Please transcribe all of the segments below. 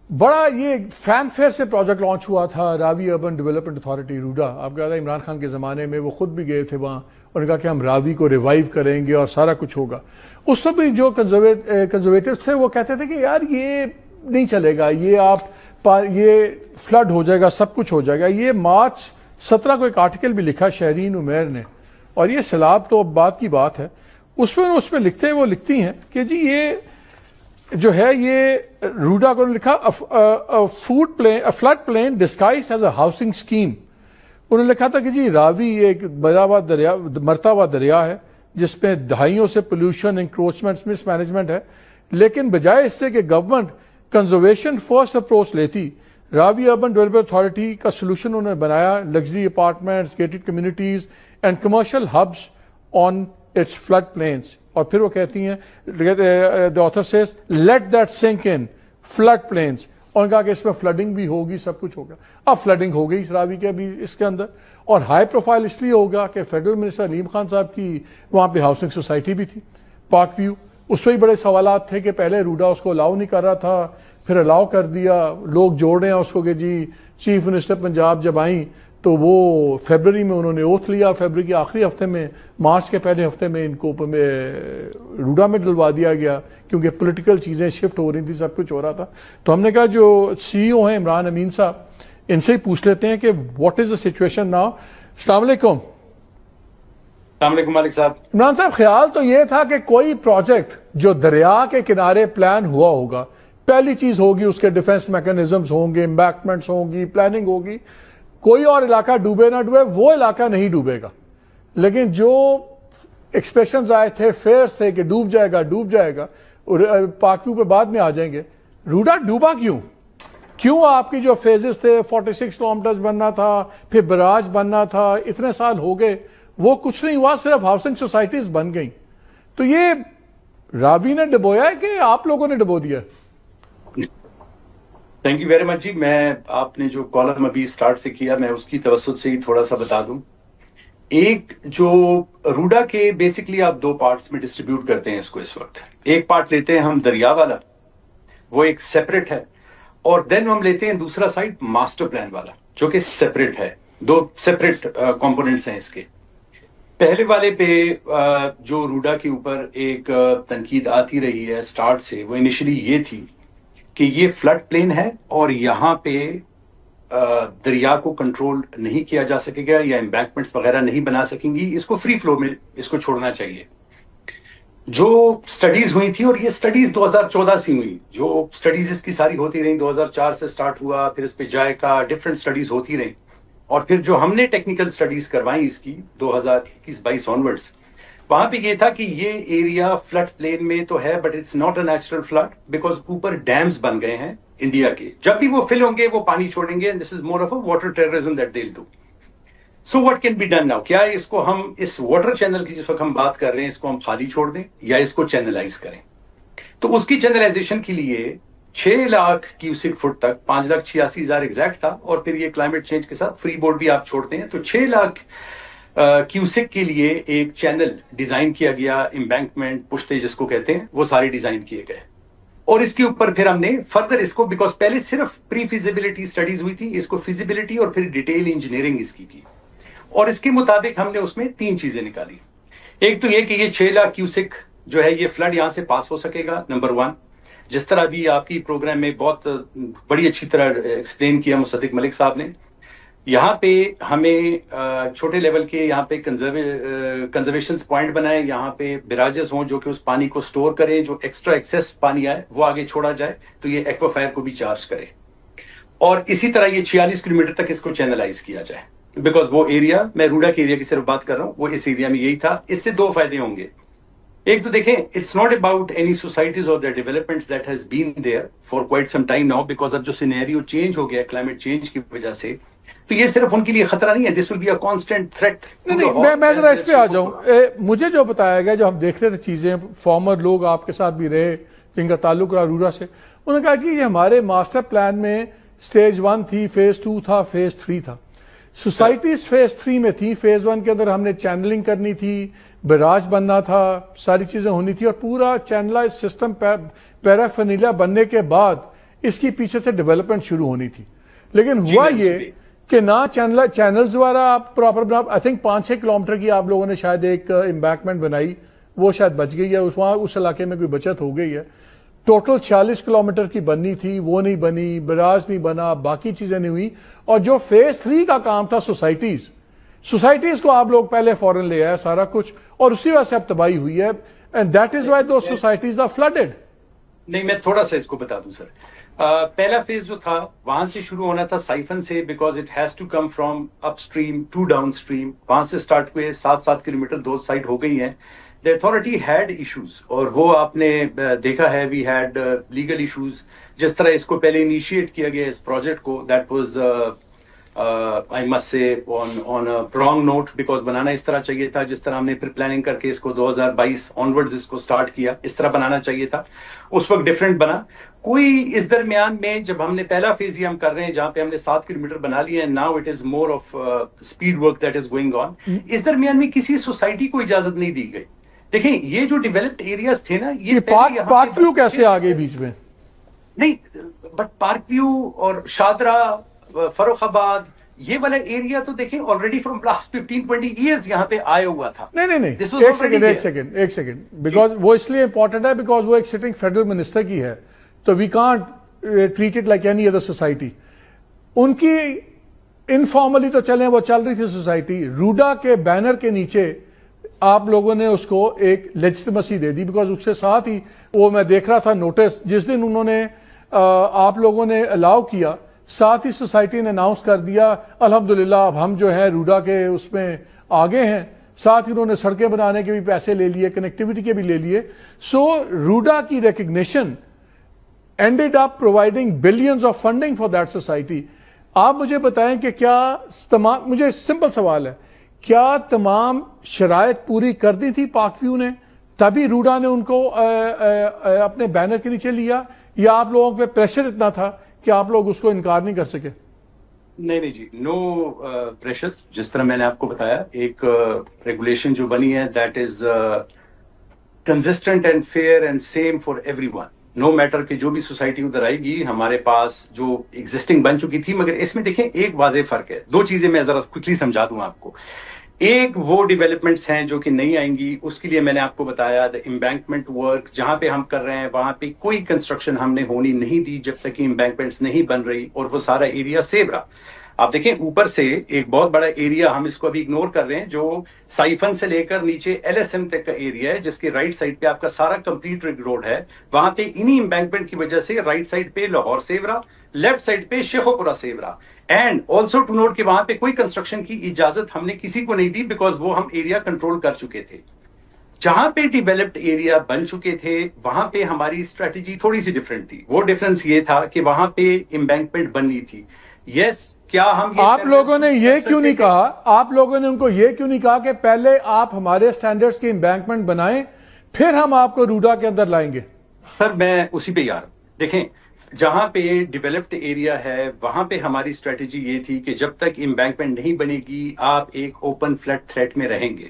بڑا یہ fan fair سے پروجیکٹ لانچ ہوا تھا راوی اربن ڈیولپمنٹ اتھارٹی روڈا. آپ کہا تھا عمران خان کے زمانے میں وہ خود بھی گئے تھے وہاں اور نے کہا کہ ہم راوی کو ریوائیو کریں گے اور سارا کچھ ہوگا. اس وقت بھی جو کنزرویٹو تھے وہ کہتے تھے کہ یار یہ نہیں چلے گا, یہ فلڈ ہو جائے گا, سب کچھ ہو جائے گا. یہ مارچ 17 کو ایک آرٹیکل بھی لکھا شہرین عمیر نے, اور یہ سیلاب تو اب بات کی بات ہے. اس میں لکھتی ہیں کہ جی یہ جو ہے یہ روڈا کو لکھا flood plain disguised as a housing scheme. انہوں نے لکھا تھا کہ جی راوی ایک مرتا ہوا دریا ہے جس میں دہائیوں سے پولوشن, انکروچمنٹ, مس مینجمنٹ ہے, لیکن بجائے اس سے کہ گورنمنٹ کنزرویشن فرسٹ اپروچ لیتی, راوی اربن ڈیولپمنٹ اتھارٹی کا سولوشن انہوں نے بنایا luxury apartments, gated communities and commercial hubs on its flood plains. اور پھر وہ کہتی ہیں the author says let that sink in flood plains. اور کہا کہ اس میں فلڈنگ بھی ہوگی, سب کچھ ہوگا. اب فلڈنگ ہو گئی اس راوی کے بھی اس کے اندر, اور ہائی پروفائل اس لیے ہوگا کہ فیڈرل منسٹر علیم خان صاحب کی وہاں پہ ہاؤسنگ سوسائٹی بھی تھی پارک ویو. اس پہ بھی بڑے سوالات تھے کہ پہلے روڈا اس کو الاؤ نہیں کر رہا تھا, پھر الاؤ کر دیا. لوگ جوڑ رہے ہیں اس کو کہ جی چیف منسٹر پنجاب جب آئیں تو وہ فیبرری میں انہوں نے اوتھ لیا, فیبرری کے آخری ہفتے میں, مارچ کے پہلے ہفتے میں ان کو روڈا میں ڈلوا دیا گیا کیونکہ پولیٹیکل چیزیں شفٹ ہو رہی تھی, سب کچھ ہو رہا تھا. تو ہم نے کہا جو سی او ہیں عمران امین صاحب, ان سے ہی پوچھ لیتے ہیں کہ what is the situation now. السلام علیکم. السلام علیکم مالک صاحب. عمران صاحب, خیال تو یہ تھا کہ کوئی پروجیکٹ جو دریا کے کنارے پلان ہوا ہوگا, پہلی چیز ہوگی اس کے ڈیفنس میکانزمز ہوں گے, امبیکمنٹس ہوں گی, پلاننگ ہوگی, کوئی اور علاقہ ڈوبے نہ ڈوبے, وہ علاقہ نہیں ڈوبے گا. لیکن جو ایکسپریشنز آئے تھے, فیئرز تھے کہ ڈوب جائے گا, پاکیو پہ بعد میں آ جائیں گے. روڈا ڈوبا کیوں آپ کی جو فیزز تھے 46 کلومیٹرز بننا تھا, پھر براج بننا تھا, اتنے سال ہو گئے, وہ کچھ نہیں ہوا, صرف ہاؤسنگ سوسائٹیز بن گئیں. تو یہ راوی نے ڈبویا ہے کہ آپ لوگوں نے ڈبو دیا؟ تھینک یو ویری مچ جی. میں آپ نے جو کالم ابھی سٹارٹ سے کیا, میں اس کی توسط سے ہی تھوڑا سا بتا دوں. ایک جو روڈا کے بیسکلی آپ دو پارٹس میں ڈسٹریبیوٹ کرتے ہیں اس کو اس وقت. ایک پارٹ لیتے ہیں ہم دریا والا, وہ ایک سیپریٹ ہے, اور دین ہم لیتے ہیں دوسرا سائڈ ماسٹر پلان والا جو کہ سیپریٹ ہے. دو سیپریٹ کمپوننٹس ہیں اس کے. پہلے والے پہ جو روڈا کے اوپر ایک تنقید آتی رہی ہے سٹارٹ سے, وہ انیشلی یہ تھی کہ یہ فلڈ پلین ہے اور یہاں پہ دریا کو کنٹرول نہیں کیا جا سکے گا یا امبیکمنٹس وغیرہ نہیں بنا سکیں گی, اس کو فری فلو میں اس کو چھوڑنا چاہیے. جو سٹڈیز ہوئی تھی, اور یہ سٹڈیز 2014 سے ہوئی, جو سٹڈیز اس کی ساری ہوتی رہیں, 2004 سے سٹارٹ ہوا, پھر اس پہ جائکا ڈفرنٹ سٹڈیز ہوتی رہیں, اور پھر جو ہم نے ٹیکنیکل سٹڈیز کروائیں اس کی 2021-22 آنورڈز, وہاں پہ یہ تھا کہ یہ ایریا فلڈ پلین میں تو ہے but it's not a natural flood, because اوپر ڈیمز بن گئے ہیں انڈیا کے. جب بھی وہ فل ہوں گے وہ پانی چھوڑیں گے, this is more of a water terrorism that they will do. So what can be done now? کیا اس کو ہم اس واٹر چینل کی جس وقت ہم بات کر رہے ہیں اس کو ہم خالی چھوڑ دیں یا اس کو چینلائز کریں؟ تو اس کی چینلائزیشن کے لیے 6 لاکھ کیوسک فٹ تک, 5,86,000 ایگزیکٹ تھا, اور پھر یہ کلائمیٹ چینج کے ساتھ فری بورڈ بھی آپ چھوڑتے ہیں, تو 6 لاکھ کیوسک کے لیے ایک چینل ڈیزائن کیا گیا, امبینکمنٹ پشتے جس کو کہتے ہیں, وہ سارے ڈیزائن کیے گئے. اور اس کے اوپر پھر ہم نے فردر اس کو, بیکاز پہلے صرف پری فیزیبلٹی سٹڈیز ہوئی تھی, اس کو فیزیبلٹی اور پھر ڈیٹیل انجینئرنگ اس کی. اور اس کے مطابق ہم نے اس میں 3 چیزیں نکالی. ایک تو یہ کہ یہ 6 لاکھ کیوسک جو ہے یہ فلڈ یہاں سے پاس ہو سکے گا, نمبر 1. جس طرح بھی آپ کی پروگرام میں بہت بڑی اچھی طرح ایکسپلین کیا مصدق ملک صاحب نے, یہاں پہ ہمیں چھوٹے لیول کے یہاں پہ کنزرویشن پوائنٹ بنائے, یہاں پہ براجز ہوں جو کہ اس پانی کو سٹور کریں, جو ایکسٹرا ایکسیس پانی آئے وہ آگے چھوڑا جائے تو یہ ایکوافائر کو بھی چارج کرے, اور اسی طرح یہ 46 کلومیٹر تک اس کو چینلائز کیا جائے, بیکاز وہ ایریا, میں روڈا کے ایریا کی صرف بات کر رہا ہوں, وہ اس ایریا میں یہی تھا. اس سے 2 فائدے ہوں گے. ایک تو دیکھیں, it's not about any societies اور their developments that has been there for quite some time now, because اب جو سینیریو چینج ہو گیا کلائمیٹ چینج کی وجہ سے, تو یہ صرف ان کے لیے خطرہ نہیں ہے, this will be a constant threat. میں ذرا اس پہ آ جاؤں. مجھے جو بتایا گیا, جو ہم دیکھ رہے تھے چیزیں, فارمر لوگ آپ کے ساتھ بھی رہے جن کا تعلق رہا رورا سے, انہوں نے کہا کہ یہ ہمارے ماسٹر پلان میں سٹیج 1 تھی, فیز 2 تھا, فیز 3 تھا. سوسائٹیز فیز 3 میں تھی. فیز 1 کے اندر ہم نے چینلنگ کرنی تھی, براج بننا تھا, ساری چیزیں ہونی تھی, اور پورا چینلائز سسٹم پیرافرنیلا بننے کے بعد اس کی پیچھے سے ڈیولپمنٹ شروع ہونی تھی. لیکن ہوا جی یہ کہ نہ چینلز وغیرہ آپ پراپر بنا, آئی تھنک 5-6 کلومیٹر کی آپ لوگوں نے شاید ایک امبیکمنٹ بنائی, وہ شاید بچ گئی ہے, وہاں اس علاقے میں کوئی بچت ہو گئی ہے. ٹوٹل 46 کلومیٹر کی بننی تھی, وہ نہیں بنی, براج نہیں بنا, باقی چیزیں نہیں ہوئی. اور جو فیز 3 کا کام تھا سوسائٹیز کو آپ لوگ پہلے فوراً لے آئے سارا کچھ, اور اسی وجہ سے اب تباہی ہوئی ہے. And that is why those societies are flooded. نہیں, میں تھوڑا سا اس کو بتا دوں سر. پہلا فیز جو تھا وہاں سے شروع ہونا تھا سائفن سے, because it has to come from upstream to downstream. وہاں سے اسٹارٹ ہوئے 7 کلومیٹر 2 سائڈ ہو گئی ہیں. The authority had issues, اور وہ آپ نے دیکھا ہے, we had legal issues. جس طرح اس کو پہلے انیشیٹ کیا گیا اس پروجیکٹ کو, that was I must say on a wrong note, because بنانا اس طرح چاہیے تھا جس طرح ہم نے پھر پلاننگ کر کے اس کو 2022 آنورڈز اس کو سٹارٹ کیا, اس طرح بنانا چاہیے تھا. اس وقت ڈفرینٹ بنا. کوئی اس درمیان میں جب ہم نے پہلا فیز یہ ہم کر رہے ہیں جہاں پہ ہم نے 7 کلومیٹر بنا لیا ہے, now it is more of speed work that is going on. اس درمیان میں کسی سوسائٹی کو اجازت نہیں دی گئی. دیکھیں یہ جو ڈیولپڈ ایریاز تھے نا, یہ پارک ویو کیسے آ گئی بیچ میں؟ نہیں, بٹ پارک ویو اور شادرہ, فروخ آباد, یہ والا ایریا تو دیکھیں آلریڈی فرام لاسٹ 15-20 ایئرز یہاں پہ آیا ہوا تھا. نہیں, ایک سیکنڈ, بیکاز وہ اس لیے امپورٹنٹ ہے بیکاز وہ ایک سٹنگ فیڈرل منسٹر کی ہے, تو we can't treat it like any other society. ان کی انفارملی تو چلیں وہ چل رہی تھی سوسائٹی, روڈا کے بینر کے نیچے آپ لوگوں نے اس کو ایک لیجٹیمیسی دے دی, بیکاز اس کے ساتھ ہی وہ میں دیکھ رہا تھا نوٹس جس دن انہوں نے آپ لوگوں نے الاؤ کیا, ساتھ ہی سوسائٹی نے اناؤنس کر دیا الحمدللہ اب ہم جو ہیں روڈا کے اس میں آگے ہیں. ساتھ ہی انہوں نے سڑکیں بنانے کے بھی پیسے لے لیے, کنیکٹیوٹی کے بھی لے لیے. سو روڈا کی recognition ended up providing billions of funding for that society. آپ مجھے بتائیں کہ کیا تمام, مجھے سمپل سوال ہے, کیا تمام شرائط پوری کر دی تھی پارک ویو نے تبھی روڈا نے ان کو اپنے بینر کے نیچے لیا, یا آپ لوگوں پہ پریشر اتنا تھا کہ آپ لوگ اس کو انکار نہیں کر سکے؟ نہیں جی, نو پریشر. جس طرح میں نے آپ کو بتایا ایک ریگولیشن جو بنی ہے that is consistent and fair and same for every one, no matter کہ جو بھی سوسائٹی ادھر آئے گی. ہمارے پاس جو ایگزسٹنگ بن چکی تھی, مگر اس میں دیکھیں ایک واضح فرق ہے. 2 چیزیں میں ذرا کوئکلی سمجھا دوں آپ کو. ایک وہ ڈیولپمنٹس ہیں جو کہ نہیں آئیں گی, اس کے لیے میں نے آپ کو بتایا دا امبینکمنٹ ورک جہاں پہ ہم کر رہے ہیں وہاں پہ کوئی کنسٹرکشن ہم نے ہونی نہیں دی جب تک کہ امبینکمنٹس نہیں بن رہی, اور وہ سارا ایریا سیو رہا. آپ دیکھیں اوپر سے ایک بہت بڑا ایریا ہم اس کو ابھی اگنور کر رہے ہیں, جو سائفن سے لے کر نیچے LSM تک کا ایریا ہے, جس کے رائٹ سائڈ پہ آپ کا سارا کمپلیٹ روڈ ہے. وہاں پہ انہی امبینکمنٹ کی وجہ سے رائٹ سائڈ پہ لاہور سیو رہا, لیفٹ سائڈ پہ شیخو پورہ سیو رہا. اینڈ آلسو ٹو نوٹ کہ وہاں پہ کوئی کنسٹرکشن کی اجازت ہم نے کسی کو نہیں دی, بیکاز وہ ہم ایریا کنٹرول کر چکے تھے. جہاں پہ ڈیولپڈ ایریا بن چکے تھے وہاں پہ ہماری اسٹریٹجی تھوڑی سی ڈفرینٹ تھی. وہ ڈفرنس یہ تھا کہ وہاں پہ امبینکمنٹ بننی تھی. یس, کیا ہم آپ لوگوں نے یہ کیوں نہیں کہا, آپ لوگوں نے ان کو یہ کیوں نہیں کہا کہ پہلے آپ ہمارے سٹینڈرڈز کی امبینکمنٹ بنائیں پھر ہم آپ کو روڈا کے اندر لائیں گے؟ سر میں اسی پہ یار, دیکھیں جہاں پہ ڈیولپڈ ایریا ہے وہاں پہ ہماری اسٹریٹجی یہ تھی کہ جب تک امبینکمنٹ نہیں بنے گی آپ ایک اوپن فلڈ تھریٹ میں رہیں گے.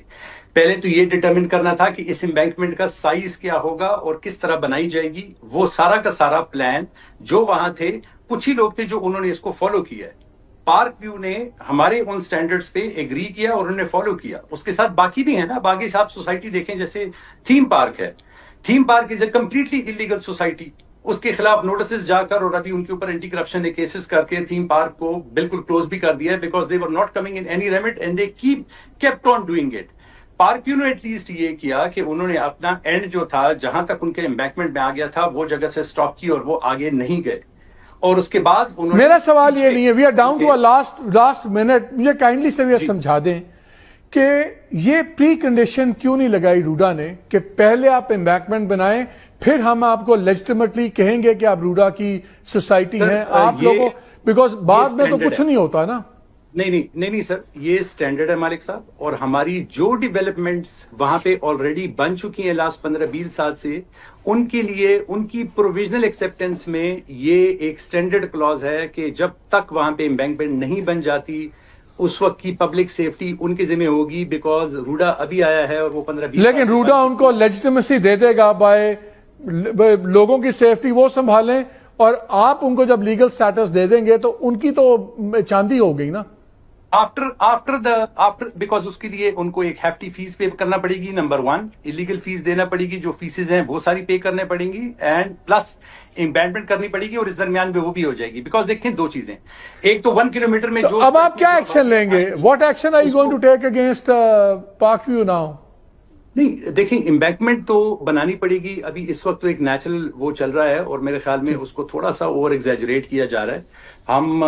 پہلے تو یہ ڈٹرمن کرنا تھا کہ اس امبینکمنٹ کا سائز کیا ہوگا اور کس طرح بنائی جائے گی. وہ سارا کا سارا پلان جو وہاں تھے, کچھ ہی لوگ تھے جو انہوں نے اس کو فالو کیا ہے. پارک ویو نے ہمارے ان سٹینڈرڈز پہ ایگری کیا اور انہوں نے فالو کیا. اس کے ساتھ باقی بھی ہیں نا, باقی صاحب سوسائٹی دیکھیں جیسے تھیم پارک ہے, theme park is a completely illegal society. اس کے خلاف نوٹسز جا کر اور ابھی ان کے اوپر اینٹی کرپشن نے کیسز کر کے تھیم پارک کو بالکل کلوز بھی کر دیا ہے, because they were not coming in any remit and they kept on doing it. Park View نے ایٹ لیسٹ یہ کیا کہ انہوں نے اپنا اینڈ جو تھا جہاں تک ان کے امبینکمنٹ میں آ گیا تھا وہ جگہ سے اسٹاپ کی اور وہ آگے نہیں گئے. اور اس کے بعد انہوں نے, میرا سوال یہ نہیں ہے, we are down to last minute, مجھے کائنڈلی سے سمجھا دیں کہ یہ پری کنڈیشن کیوں نہیں لگائی روڈا نے کہ پہلے آپ امبینکمنٹ بنائیں پھر ہم آپ کو لیجٹیمیٹلی کہیں گے کہ آپ روڈا کی سوسائٹی ہیں آپ لوگوں, بیکاز بعد میں تو کچھ نہیں ہوتا نا. نہیں سر, یہ سٹینڈرڈ ہے مالک صاحب, اور ہماری جو ڈیولپمنٹس وہاں پہ آلریڈی بن چکی ہیں لاسٹ 15-20 سال سے, ان کے لیے ان کی پروویژنل ایکسیپٹنس میں یہ ایک سٹینڈرڈ کلوز ہے کہ جب تک وہاں پہ امبینکمنٹ نہیں بن جاتی اس وقت کی پبلک سیفٹی ان کے ذمہ ہوگی, بیکاز روڈا ابھی آیا ہے اور وہ 15-20. لیکن روڈا ان کو لیجٹیمیسی دے دے گا, بائے لوگوں کی سیفٹی وہ سنبھالیں اور آپ ان کو جب لیگل سٹیٹس دے دیں گے تو ان کی تو چاندی ہو گئی نا. آفٹر بیکاز اس کے لیے ان کو ایک ہیفٹی فیس پے کرنا پڑے گی. نمبر 1 الیگل فیس دینا پڑے گی, جو فیسز ہیں وہ ساری پے کرنے پڑیں گی, اینڈ پلس امبینڈمنٹ کرنی پڑے گی, اور اس درمیان میں وہ بھی ہو جائے گی. بیکاز دیکھیں دو چیزیں, ایک تو 1 کلومیٹر میں جو اب آپ کیا ایکشن لیں گے؟ What action are you going to take against Park View now? نہیں دیکھیں, امبینکمنٹ تو بنانی پڑے گی. ابھی اس وقت تو ایک نیچرل وہ چل رہا ہے, اور میرے خیال میں اس کو تھوڑا سا اوور ایگزیجریٹ کیا جا رہا ہے. ہم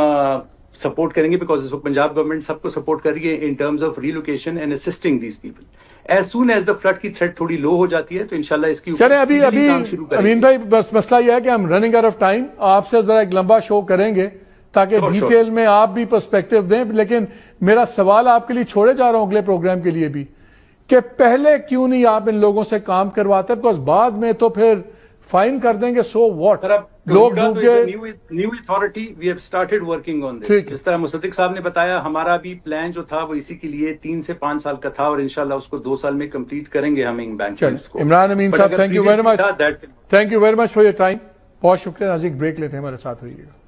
سپورٹ کریں گے, بیکاز اس وقت پنجاب گورنمنٹ سب کو سپورٹ کر رہی ہے in terms of relocation and assisting these people. As soon as the flood کی تھریٹ تھوڑی لو ہو جاتی ہے تو انشاءاللہ اس کی چلیں ابھی امین بھائی بس مسئلہ یہ ہے کہ ہم رننگ آؤٹ آف ٹائم, آپ سے ذرا ایک لمبا شو کریں گے تاکہ ڈیٹیل میں آپ بھی پرسپیکٹو دیں. لیکن میرا سوال آپ کے لیے چھوڑے جا رہا ہوں اگلے پروگرام کے لیے بھی, کہ پہلے کیوں نہیں آپ ان لوگوں سے کام کرواتے؟ بیکاز بعد میں تو پھر فائن کر دیں گے. سو واٹ, لوگ ڈوب گئے. New authority we have started working on this. جس طرح مصدق صاحب نے بتایا, ہمارا بھی پلان جو تھا وہ اسی کے لیے 3 سے 5 سال کا تھا, اور انشاءاللہ اس کو 2 سال میں کمپلیٹ کریں گے ہم بینک کو. عمران امین صاحب, thank you very much, thank you very much for your time. بہت شکریہ. ناظرین, بریک لیتے ہیں, ہمارے ساتھ رہیے گا.